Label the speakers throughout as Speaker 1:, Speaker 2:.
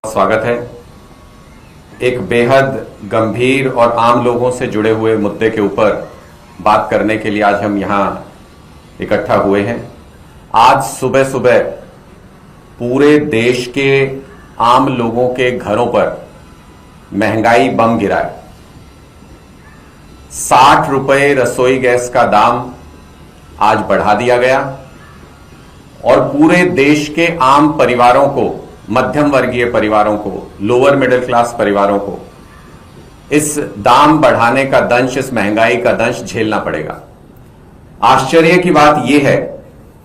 Speaker 1: स्वागत है। एक बेहद गंभीर और आम लोगों से जुड़े हुए मुद्दे के ऊपर बात करने के लिए आज हम यहां इकट्ठा हुए हैं। आज सुबह सुबह पूरे देश के आम लोगों के घरों पर महंगाई बम गिरा है। 60 रुपए रसोई गैस का दाम आज बढ़ा दिया गया और पूरे देश के आम परिवारों को, मध्यम वर्गीय परिवारों को, लोअर मिडिल क्लास परिवारों को इस दाम बढ़ाने का दंश, इस महंगाई का दंश झेलना पड़ेगा। आश्चर्य की बात यह है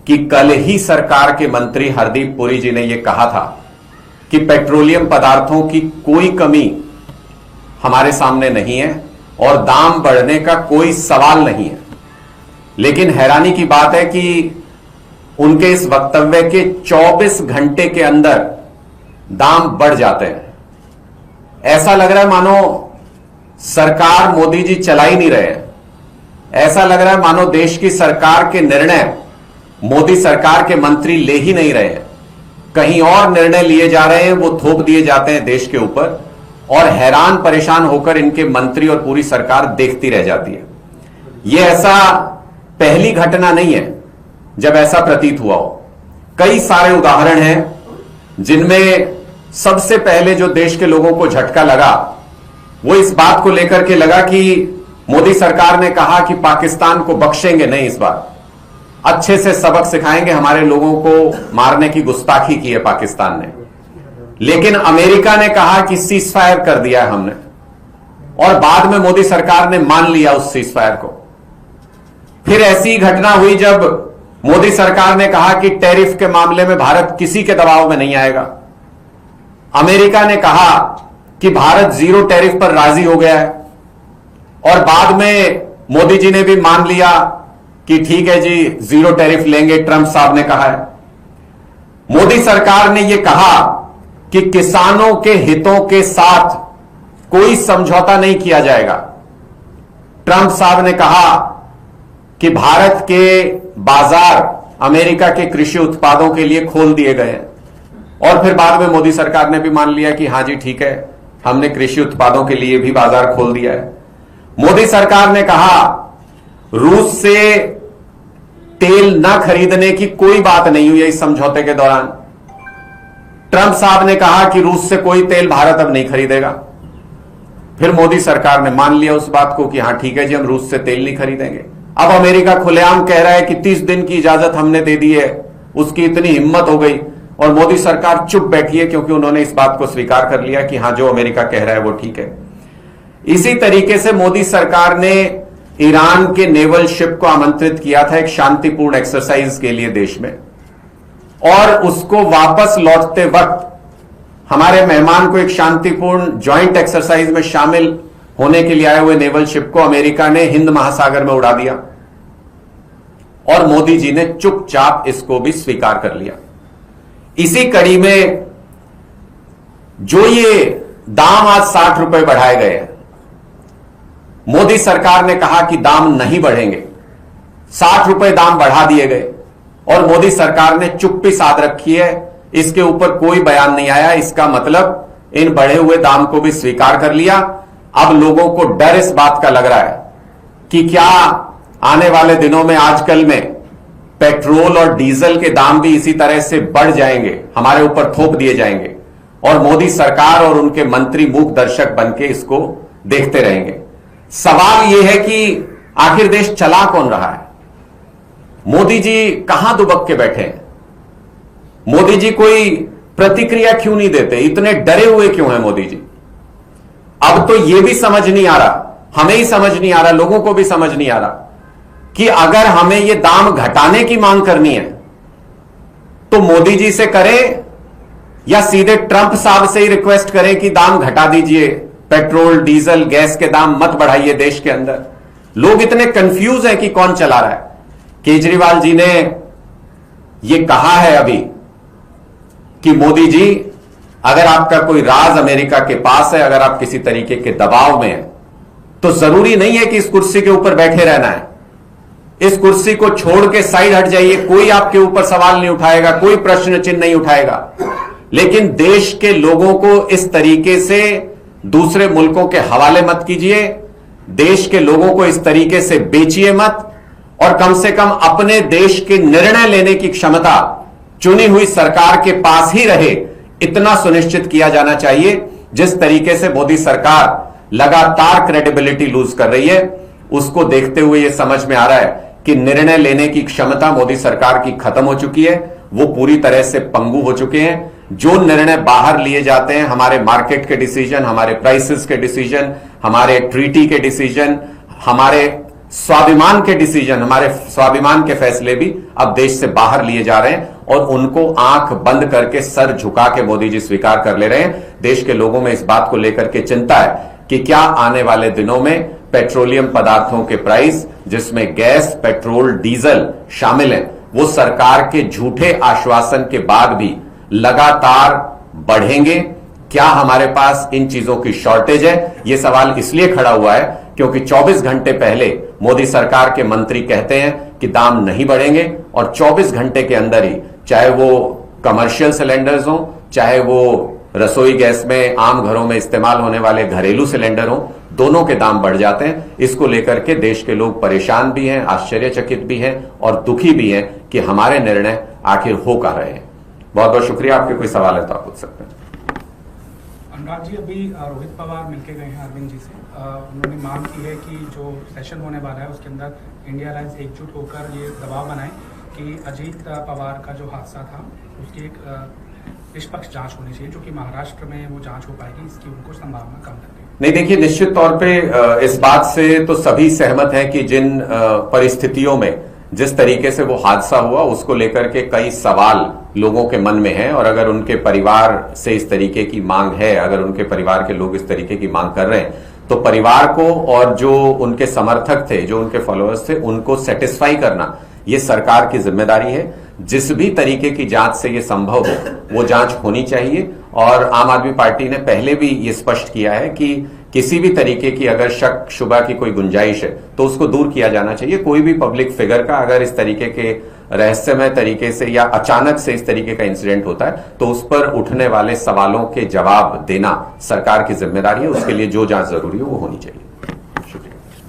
Speaker 1: कि कल ही सरकार के मंत्री हरदीप पुरी जी ने यह कहा था कि पेट्रोलियम पदार्थों की कोई कमी हमारे सामने नहीं है और दाम बढ़ने का कोई सवाल नहीं है। लेकिन हैरानी की बात है कि उनके इस वक्तव्य के 24 घंटे के अंदर दाम बढ़ जाते हैं। ऐसा लग रहा है मानो सरकार मोदी जी चला ही नहीं रहे हैं। ऐसा लग रहा है मानो देश की सरकार के निर्णय मोदी सरकार के मंत्री ले ही नहीं रहे हैं, कहीं और निर्णय लिए जा रहे हैं, वो थोप दिए जाते हैं देश के ऊपर और हैरान परेशान होकर इनके मंत्री और पूरी सरकार देखती रह जाती है। यह ऐसा पहली घटना नहीं है जब ऐसा प्रतीत हुआ हो। कई सारे उदाहरण हैं जिनमें सबसे पहले जो देश के लोगों को झटका लगा वो इस बात को लेकर के लगा कि मोदी सरकार ने कहा कि पाकिस्तान को बख्शेंगे नहीं, इस बार अच्छे से सबक सिखाएंगे, हमारे लोगों को मारने की गुस्ताखी की है पाकिस्तान ने। लेकिन अमेरिका ने कहा कि सीज फायर कर दिया है हमने, और बाद में मोदी सरकार ने मान लिया उस सीज फायर को। फिर ऐसी घटना हुई जब मोदी सरकार ने कहा कि टैरिफ के मामले में भारत किसी के दबाव में नहीं आएगा। अमेरिका ने कहा कि भारत जीरो टैरिफ पर राजी हो गया है और बाद में मोदी जी ने भी मान लिया कि ठीक है जी, जीरो टैरिफ लेंगे, ट्रंप साहब ने कहा है। मोदी सरकार ने यह कहा कि किसानों के हितों के साथ कोई समझौता नहीं किया जाएगा। ट्रंप साहब ने कहा कि भारत के बाजार अमेरिका के कृषि उत्पादों के लिए खोल दिए गए हैं, और फिर बाद में मोदी सरकार ने भी मान लिया कि हां जी ठीक है, हमने कृषि उत्पादों के लिए भी बाजार खोल दिया है। मोदी सरकार ने कहा रूस से तेल न खरीदने की कोई बात नहीं हुई है इस समझौते के दौरान। ट्रंप साहब ने कहा कि रूस से कोई तेल भारत अब नहीं खरीदेगा। फिर मोदी सरकार ने मान लिया उस बात को कि हां ठीक है जी, हम रूस से तेल नहीं खरीदेंगे। अब अमेरिका खुलेआम कह रहा है कि 30 दिन की इजाजत हमने दे दी है, उसकी इतनी हिम्मत हो गई, और मोदी सरकार चुप बैठी है क्योंकि उन्होंने इस बात को स्वीकार कर लिया कि हां जो अमेरिका कह रहा है वो ठीक है। इसी तरीके से मोदी सरकार ने ईरान के नेवल शिप को आमंत्रित किया था एक शांतिपूर्ण एक्सरसाइज के लिए देश में, और उसको वापस लौटते वक्त हमारे मेहमान को एक शांतिपूर्ण ज्वाइंट एक्सरसाइज में शामिल होने के लिए आए हुए नेवल शिप को अमेरिका ने हिंद महासागर में उड़ा दिया और मोदी जी ने चुपचाप इसको भी स्वीकार कर लिया। इसी कड़ी में जो ये दाम आज 60 रुपए बढ़ाए गए हैं, मोदी सरकार ने कहा कि दाम नहीं बढ़ेंगे, 60 रुपए दाम बढ़ा दिए गए और मोदी सरकार ने चुप्पी साध रखी है, इसके ऊपर कोई बयान नहीं आया। इसका मतलब इन बढ़े हुए दाम को भी स्वीकार कर लिया। अब लोगों को डर इस बात का लग रहा है कि क्या आने वाले दिनों में आजकल में पेट्रोल और डीजल के दाम भी इसी तरह से बढ़ जाएंगे, हमारे ऊपर थोप दिए जाएंगे, और मोदी सरकार और उनके मंत्री मूक दर्शक बनके इसको देखते रहेंगे। सवाल यह है कि आखिर देश चला कौन रहा है? मोदी जी कहां दुबक के बैठे हैं? मोदी जी कोई प्रतिक्रिया क्यों नहीं देते? इतने डरे हुए क्यों हैं मोदी जी? अब तो यह भी समझ नहीं आ रहा, हमें ही समझ नहीं आ रहा, लोगों को भी समझ नहीं आ रहा कि अगर हमें यह दाम घटाने की मांग करनी है तो मोदी जी से करें या सीधे ट्रंप साहब से ही रिक्वेस्ट करें कि दाम घटा दीजिए, पेट्रोल डीजल गैस के दाम मत बढ़ाइए देश के अंदर। लोग इतने कंफ्यूज हैं कि कौन चला रहा है। केजरीवाल जी ने यह कहा है अभी कि मोदी जी, अगर आपका कोई राज अमेरिका के पास है, अगर आप किसी तरीके के दबाव में हैं, तो जरूरी नहीं है कि इस कुर्सी के ऊपर बैठे रहना है। इस कुर्सी को छोड़ के साइड हट जाइए, कोई आपके ऊपर सवाल नहीं उठाएगा, कोई प्रश्न चिन्ह नहीं उठाएगा। लेकिन देश के लोगों को इस तरीके से दूसरे मुल्कों के हवाले मत कीजिए, देश के लोगों को इस तरीके से बेचिए मत, और कम से कम अपने देश के निर्णय लेने की क्षमता चुनी हुई सरकार के पास ही रहे, इतना सुनिश्चित किया जाना चाहिए। जिस तरीके से मोदी सरकार लगातार क्रेडिबिलिटी लूज कर रही है, उसको देखते हुए यह समझ में आ रहा है कि निर्णय लेने की क्षमता मोदी सरकार की खत्म हो चुकी है, वो पूरी तरह से पंगु हो चुके हैं। जो निर्णय बाहर लिए जाते हैं, हमारे मार्केट के डिसीजन, हमारे प्राइसेस के डिसीजन, हमारे ट्रीटी के डिसीजन, हमारे स्वाभिमान के डिसीजन, हमारे स्वाभिमान के फैसले भी अब देश से बाहर लिए जा रहे हैं, और उनको आंख बंद करके सर झुका के मोदी जी स्वीकार कर ले रहे हैं। देश के लोगों में इस बात को लेकर के चिंता है कि क्या आने वाले दिनों में पेट्रोलियम पदार्थों के प्राइस, जिसमें गैस, पेट्रोल, डीजल शामिल हैं, वो सरकार के झूठे आश्वासन के बाद भी लगातार बढ़ेंगे? क्या हमारे पास इन चीजों की शॉर्टेज है? यह सवाल इसलिए खड़ा हुआ है क्योंकि 24 घंटे पहले मोदी सरकार के मंत्री कहते हैं कि दाम नहीं बढ़ेंगे, और 24 घंटे के अंदर ही, चाहे वो कमर्शियल सिलेंडर्स हो, चाहे वो रसोई गैस में आम घरों में इस्तेमाल होने वाले घरेलू सिलेंडर हो, दोनों के दाम बढ़ जाते हैं। इसको लेकर के देश के लोग परेशान भी हैं, आश्चर्यचकित भी हैं और दुखी भी हैं कि हमारे निर्णय आखिर हो कहां रहे हैं। बहुत बहुत शुक्रिया। आपके कोई सवाल है तो आप पूछ सकते हैं।
Speaker 2: अनुराग जी, अभी रोहित पवार मिलके गए हैं अरविंद जी से। उन्होंने मांग की है कि जो सेशन होने वाला है उसके अंदर इंडिया अलायंस एकजुट होकर ये दबाव बनाए कि अजीत पवार का जो हादसा था उसकी एक निष्पक्ष जांच होनी चाहिए, जो कि महाराष्ट्र में वो जांच हो पाएगी, इसकी उनको संभावना कम लग रही है।
Speaker 1: नहीं, देखिए, निश्चित तौर पे इस बात से तो सभी सहमत हैं कि जिन परिस्थितियों में जिस तरीके से वो हादसा हुआ, उसको लेकर के कई सवाल लोगों के मन में हैं, और अगर उनके परिवार से इस तरीके की मांग है, अगर उनके परिवार के लोग इस तरीके की मांग कर रहे हैं, तो परिवार को और जो उनके समर्थक थे, जो उनके फॉलोअर्स थे, उनको सेटिस्फाई करना ये सरकार की जिम्मेदारी है। जिस भी तरीके की जांच से ये संभव हो, वो जांच होनी चाहिए। और आम आदमी पार्टी ने पहले भी ये स्पष्ट किया है कि किसी भी तरीके की अगर शक शुबा की कोई गुंजाइश है तो उसको दूर किया जाना चाहिए। कोई भी पब्लिक फिगर का अगर इस तरीके के रहस्यमय तरीके से या अचानक से इस तरीके का इंसिडेंट होता है, तो उस पर उठने वाले सवालों के जवाब देना सरकार की जिम्मेदारी है। उसके लिए जो जांच जरूरी है वो होनी चाहिए।